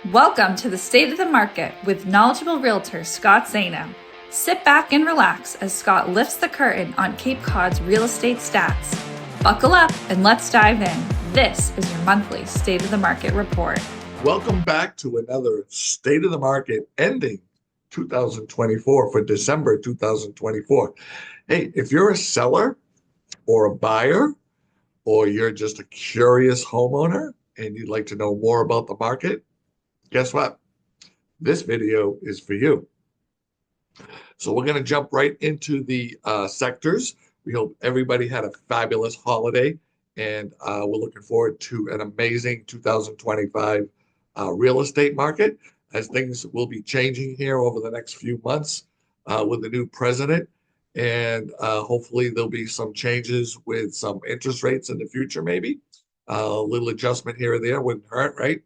Welcome to the State of the Market with knowledgeable realtor Scott Zaino. Sit back and relax as Scott lifts the curtain on Cape Cod's real estate stats. Buckle up and let's dive in. This is your monthly State of the Market report. Welcome back to another State of the Market ending 2024 for December 2024. Hey, if you're a seller or a buyer, or you're just a curious homeowner and you'd like to know more about the market, guess what? This video is for you. So we're going to jump right into the sectors. We hope everybody had a fabulous holiday, and we're looking forward to an amazing 2025 real estate market, as things will be changing here over the next few months with the new president. And hopefully there'll be some changes with some interest rates in the future, maybe. A little adjustment here or there wouldn't hurt, right?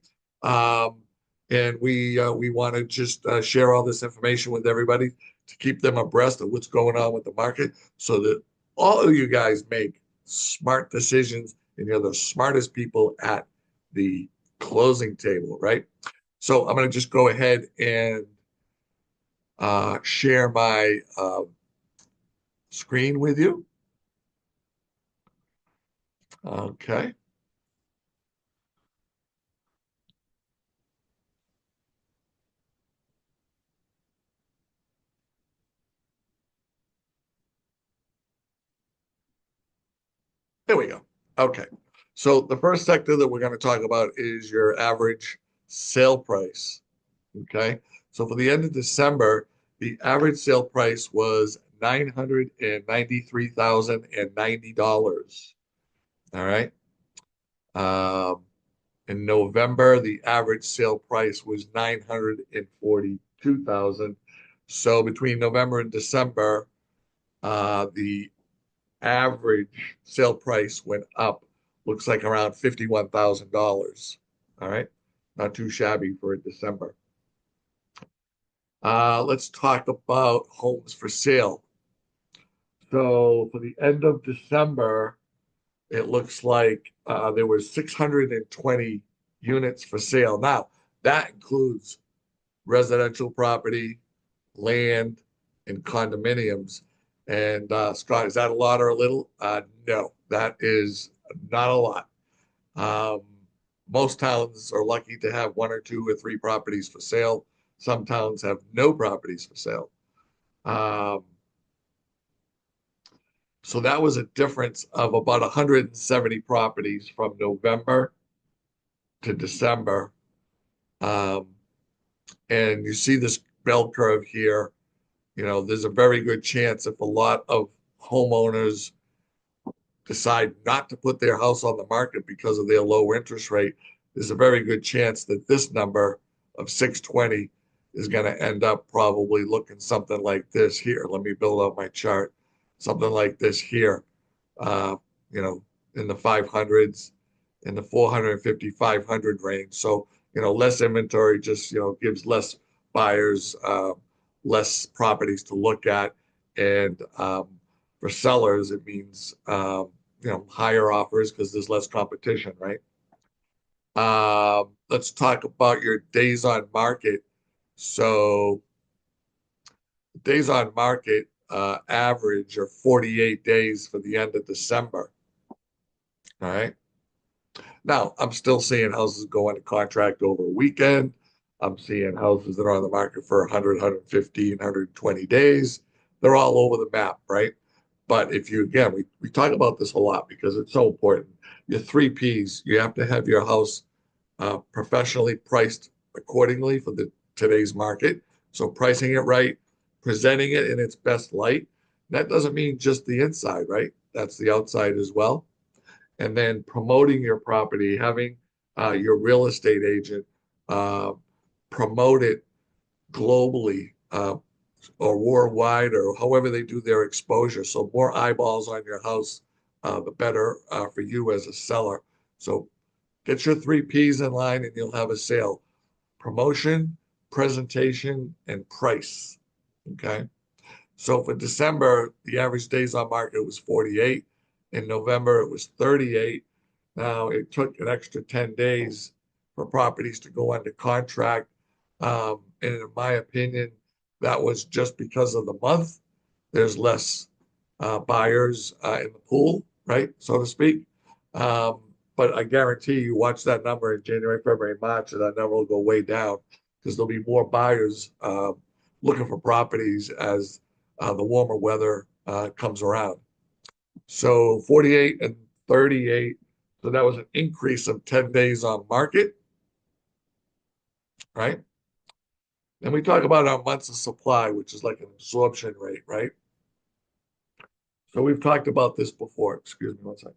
And we want to just share all this information with everybody to keep them abreast of what's going on with the market so that all of you guys make smart decisions and you're the smartest people at the closing table, right? So I'm going to just go ahead and share my screen with you. Okay. There we go. Okay. So the first sector that we're going to talk about is your average sale price. Okay. So for the end of December, the average sale price was $993,090. All right. In November, the average sale price was 942,000. So between November and December, the average sale price went up, looks like around $51,000. All right. Not too shabby for December. Let's talk about homes for sale. So for the end of December, it looks like there were 620 units for sale. Now, that includes residential property, land, and condominiums. And Scott, is that a lot or a little? No, that is not a lot. Most towns are lucky to have one or two or three properties for sale. Some towns have no properties for sale. So that was a difference of about 170 properties from November to December. And you see this bell curve here. You know, there's a very good chance if a lot of homeowners decide not to put their house on the market because of their low interest rate, there's a very good chance that this number of 620 is going to end up probably looking something like this here. Let me build out my chart. Something like this here, you know, in the 500s, in the 450, 500 range. So, you know, less inventory just, you know, gives less buyers, less properties to look at. And for sellers, it means, you know, higher offers because there's less competition, right? Let's talk about your days on market. So days on market average are 48 days for the end of December. All right. Now, I'm still seeing houses go into contract over a weekend. I'm seeing houses that are on the market for 100, 115, 120 days. They're all over the map, right? But if you, again, we talk about this a lot because it's so important. Your three Ps, you have to have your house professionally priced accordingly for today's market. So pricing it right, presenting it in its best light. That doesn't mean just the inside, right? That's the outside as well. And then promoting your property, having your real estate agent promote it globally or worldwide or however they do their exposure. So more eyeballs on your house, the better for you as a seller. So get your three Ps in line and you'll have a sale. Promotion, presentation, and price. Okay. So for December, the average days on market was 48. In November, it was 38. Now it took an extra 10 days for properties to go under contract. And in my opinion, that was just because of the month. There's less buyers in the pool, right, so to speak. Um, but I guarantee you, watch that number in January, February, March, and that number will go way down because there'll be more buyers looking for properties as the warmer weather comes around. So 48 and 38. So that was an increase of 10 days on market, right? Then we talk about our months of supply, which is like an absorption rate, right? So we've talked about this before. Excuse me one second.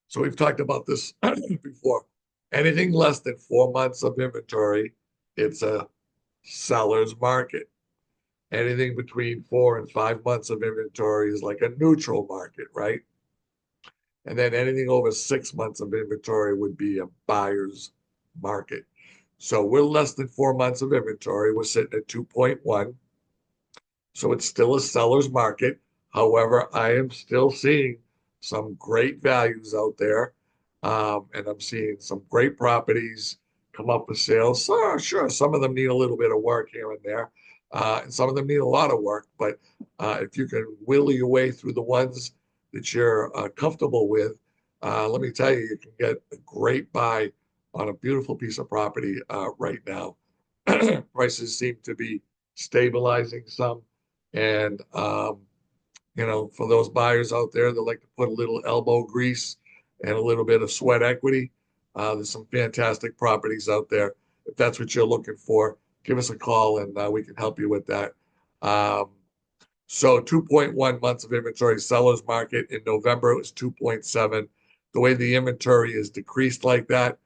So we've talked about this before. Anything less than 4 months of inventory, it's a seller's market. Anything between 4 and 5 months of inventory is like a neutral market, right? And then anything over 6 months of inventory would be a buyer's market. So we're less than 4 months of inventory. We're sitting at 2.1. So it's still a seller's market. However, I am still seeing some great values out there. And I'm seeing some great properties come up for sale. So sure, some of them need a little bit of work here and there. And some of them need a lot of work. But if you can wheelie your way through the ones that you're comfortable with, let me tell you, you can get a great buy on a beautiful piece of property right now. Prices seem to be stabilizing some. And, for those buyers out there that like to put a little elbow grease and a little bit of sweat equity, there's some fantastic properties out there. If that's what you're looking for, give us a call and we can help you with that. Um, so 2.1 months of inventory, seller's market. In November, it was 2.7. The way the inventory is decreased like that,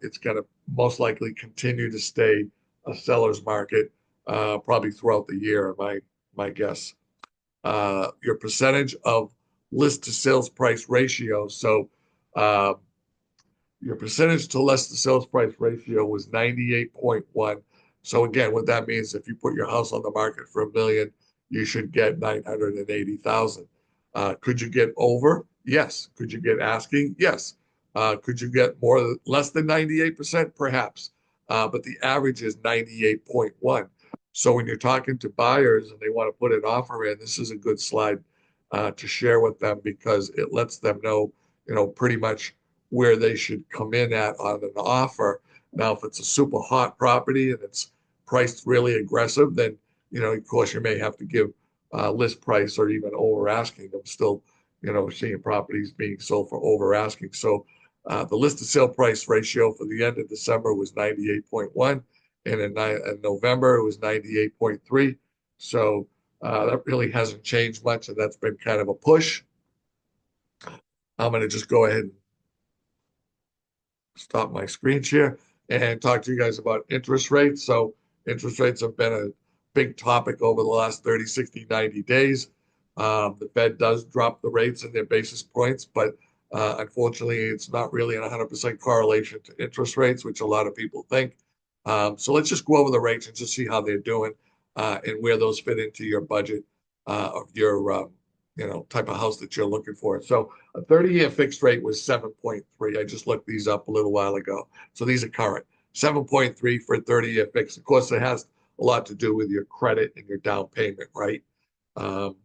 it's going to most likely continue to stay a seller's market probably throughout the year, my guess. Your percentage of list to sales price ratio. So uh, your percentage to less to sales price ratio was 98.1. So again, what that means, if you put your house on the market for 1 million, you should get 980,000. Could you get over? Yes. Could you get asking? Yes. Could you get less than 98%? Perhaps. But the average is 98.1. So when you're talking to buyers and they want to put an offer in, this is a good slide to share with them because it lets them know, pretty much where they should come in at on an offer. Now, if it's a super hot property and it's priced really aggressive, then, of course, you may have to give list price or even over asking. I'm still, seeing properties being sold for over asking. So the list to sale price ratio for the end of December was 98.1. And in November, it was 98.3. So that really hasn't changed much. And that's been kind of a push. I'm going to just go ahead and stop my screen share and talk to you guys about interest rates. So interest rates have been a big topic over the last 30, 60, 90 days. The Fed does drop the rates in their basis points, but unfortunately, it's not really an 100% correlation to interest rates, which a lot of people think. So let's just go over the rates and just see how they're doing and where those fit into your budget of your type of house that you're looking for. So a 30-year fixed rate was 7.3. I just looked these up a little while ago. So these are current. 7.3 for a 30-year fixed. Of course, it has a lot to do with your credit and your down payment, right? Um,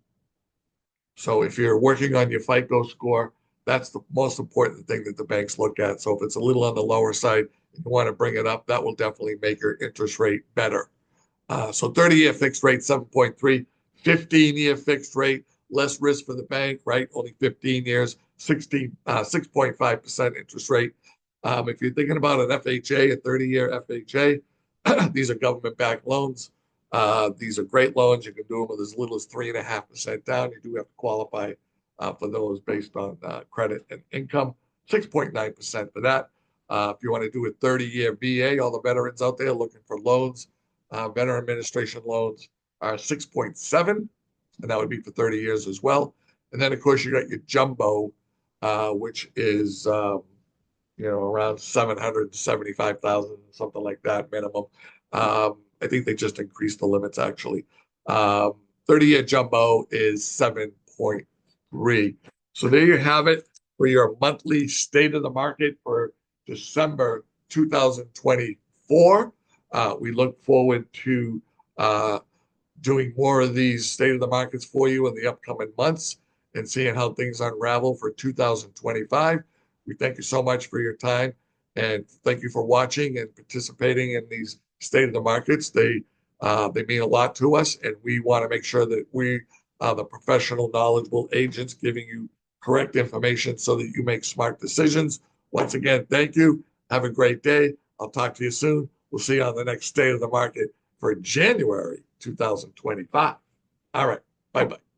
so if you're working on your FICO score, that's the most important thing that the banks look at. So if it's a little on the lower side, you want to bring it up, that will definitely make your interest rate better. So 30-year fixed rate, 7.3, 15-year fixed rate, less risk for the bank, right? Only 15 years, 6.5% interest rate. If you're thinking about an FHA, a 30-year FHA, these are government-backed loans. These are great loans. You can do them with as little as 3.5% down. You do have to qualify for those based on credit and income. 6.9% for that. If you want to do a 30-year VA, all the veterans out there looking for loans, veteran administration loans are 6.7, and that would be for 30 years as well. And then, of course, you got your jumbo, which is around 775,000, something like that minimum. I think they just increased the limits actually. 30-year jumbo is 7.3. So there you have it. for your monthly state of the market for December 2024. We look forward to doing more of these state of the markets for you in the upcoming months and seeing how things unravel for 2025. We thank you so much for your time and thank you for watching and participating in these state of the markets. They mean a lot to us, and we want to make sure that we are the professional, knowledgeable agents giving you correct information so that you make smart decisions. Once again, thank you. Have a great day. I'll talk to you soon. We'll see you on the next state of the market for January 2025. All right. Bye-bye.